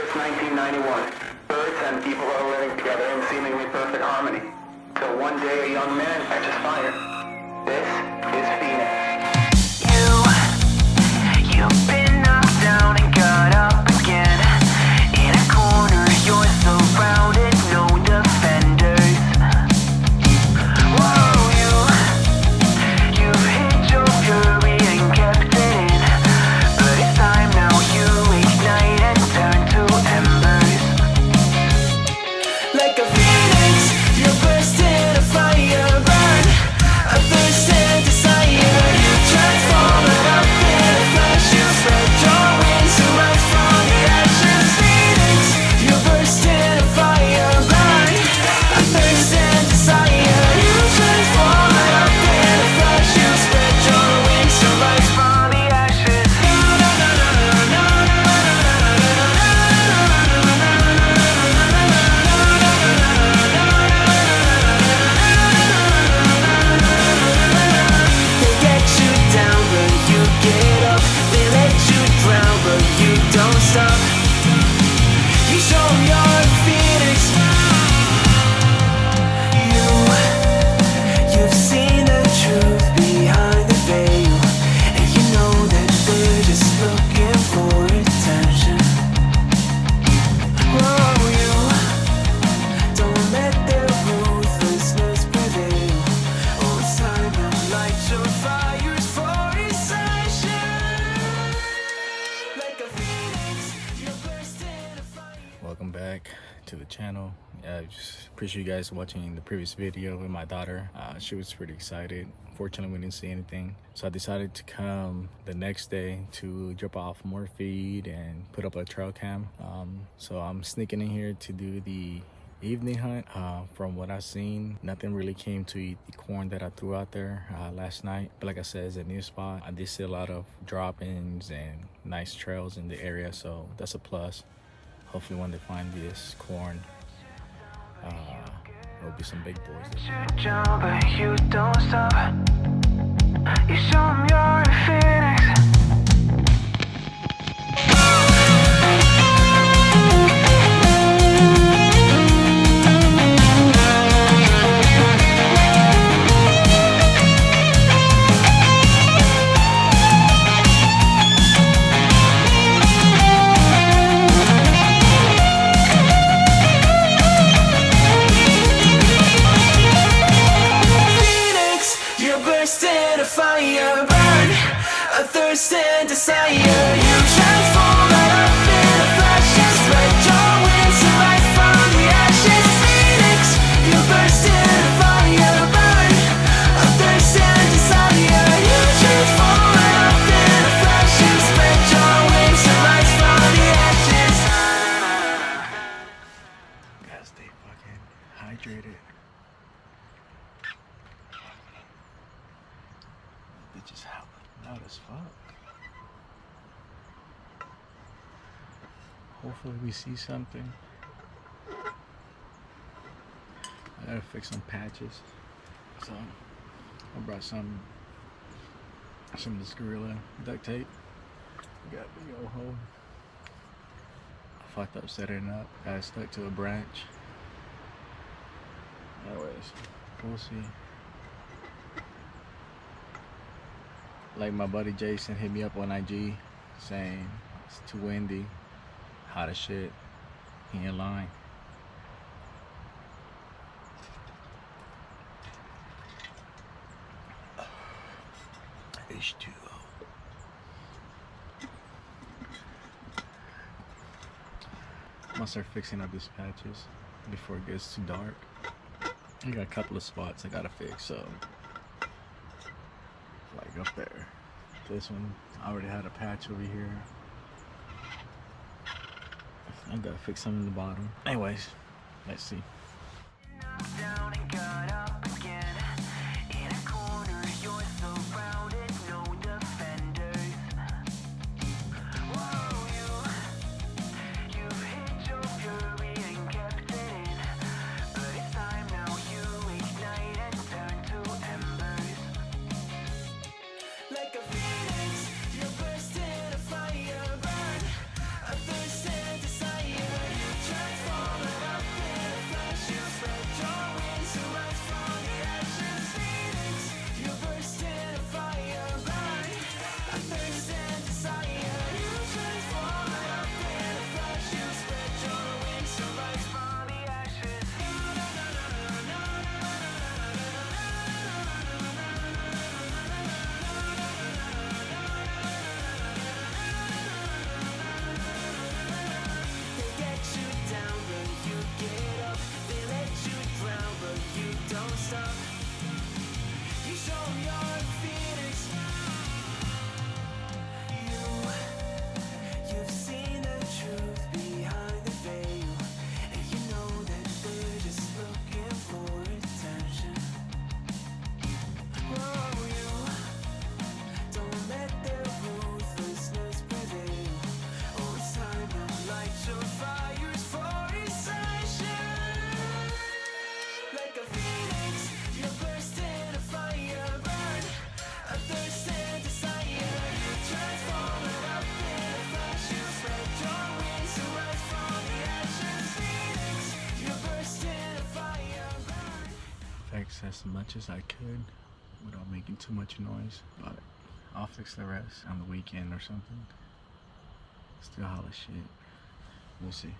It's 1991. Birds and people are living together in seemingly perfect harmony. Till one day a young man catches fire. This is Phoenix. You've been knocked down and got up again. In a corner, you're surrounded, no defenders. Whoa, you've hid your fury and kept it in. But it's time now, you ignite and turn to embers. Like a phoenix, you burst in a fire, burn a thirst and desire. You transform it up in a flash. You spread your wings to rise from the ashes. Phoenix, you burst in a fire, burn a thirst and desire. You transform it up in a flash. You spread your wings to rise from the ashes. They get you down, but you get up. They let you drown, but you don't stop. You show 'em you're a phoenix. You've seen the truth behind the veil, and you know that they're just looking for attention. Whoa, you don't let their ruthlessness prevail. Oh, it's time to light your fires for ascension. Like a phoenix, you burst in a fire. Welcome back to the channel. Just appreciate you guys watching the previous video with my daughter. She was pretty excited. Fortunately, we didn't see anything, so I decided to come the next day to drop off more feed and put up a trail cam. So I'm sneaking in here to do the evening hunt. From what I've seen, nothing really came to eat the corn that I threw out there last night, but like I said, it's a new spot. I did see a lot of drop-ins and nice trails in the area, so that's a plus. Hopefully when they find this corn, there'll be some big boys there. You jump, but you don't stop. You show 'em you're a phoenix. Phoenix, you burst in a fire, burn a thirst and desire. You transform right up in a flash. You spread your wings to rise from the ashes. Phoenix, you burst in a fire, burn a thirst and desire. You transform right up in a flash. You spread your wings to rise from the ashes. Gotta stay fucking hydrated. Bitches howling loud as fuck. Hopefully we see something. I gotta fix some patches, so I brought some of this Gorilla duct tape. Got a big old hole. I fucked up setting it up. Got it stuck to a branch. Anyways, we'll see. Like my buddy Jason hit me up on IG saying it's too windy, hot as shit. He ain't lying. H2O. I'm gonna start fixing up these patches before it gets too dark. I got a couple of spots I gotta fix, so like up there. This one, I already had a patch over here. I gotta fix some in the bottom. Anyways, let's see. Knocked down and got up again. In a corner, you're surrounded, no defenders. Whoa, you've hid your fury and kept it in. But it's time now, you ignite and turn to embers. Like a phoenix, you burst in a fire, burn a thirst and desire. as much as I could without making too much noise, but I'll fix the rest on the weekend or something. Still hot as shit. We'll see.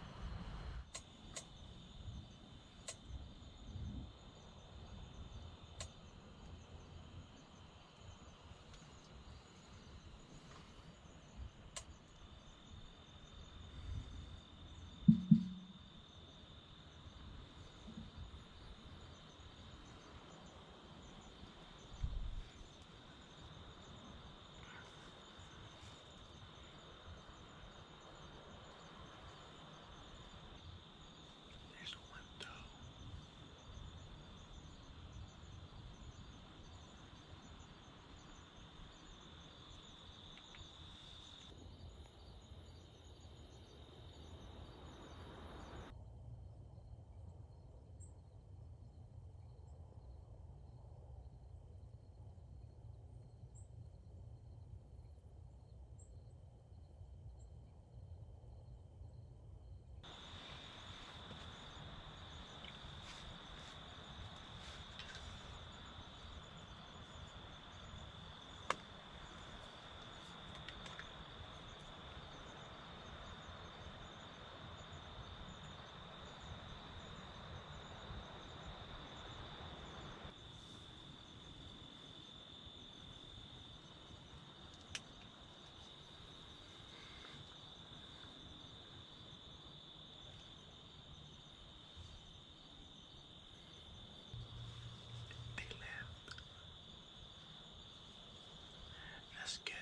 That's good.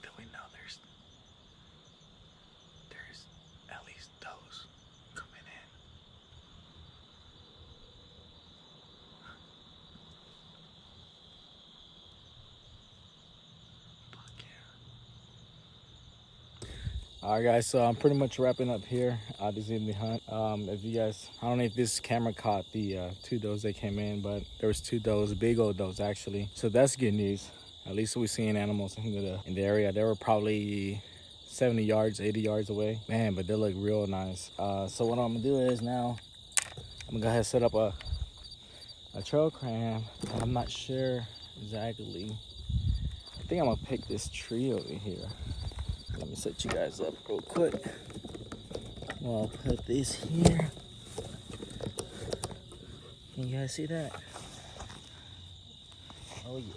Then we know there's at least those coming in. Fuck yeah. Alright guys, so I'm pretty much wrapping up here this evening hunt. If you guys, I don't know if this camera caught the 2 does that came in, but there was 2 does, big old does actually. So that's good news. At least we're seeing animals in the area. They were probably 70 yards, 80 yards away. Man, but they look real nice. So what I'm gonna do is now, I'm gonna go ahead and set up a trail cam. I'm not sure exactly. I think I'm gonna pick this tree over here. Let me set you guys up real quick. I'll put this here. Can you guys see that? Oh yeah.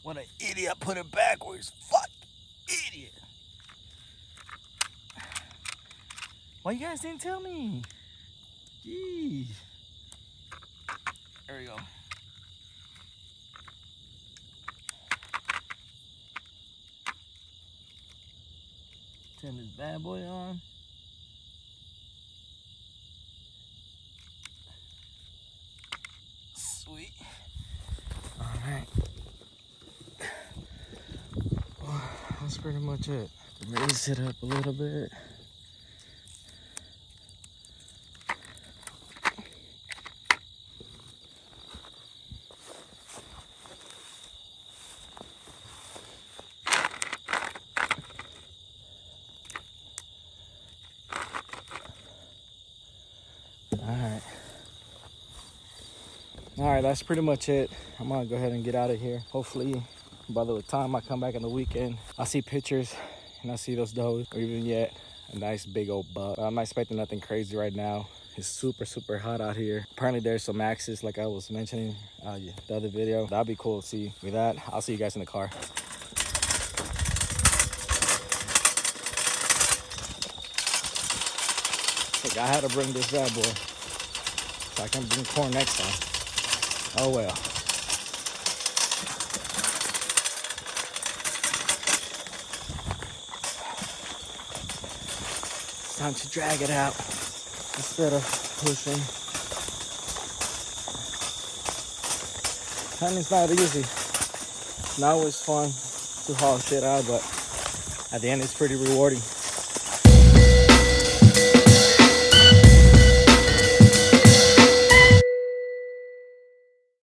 What an idiot, I put it backwards. Fuck, idiot. Why you guys didn't tell me? Jeez. There we go. Turn this bad boy on. Sweet. All right. That's pretty much it. Raise it up a little bit. All right, that's pretty much it. I'm gonna go ahead and get out of here. Hopefully by the time I come back on the weekend, I see pictures and I see those does, or even yet a nice big old buck. But I'm not expecting nothing crazy right now. It's super hot out here. Apparently there's some axes like I was mentioning the other video. That'd be cool to see. With that, I'll see you guys in the car. Look, I had to bring this bad boy so I can bring corn next time. Oh well. It's time to drag it out instead of pushing. Hunting's not easy. Now it's fun to haul shit out, but at the end it's pretty rewarding.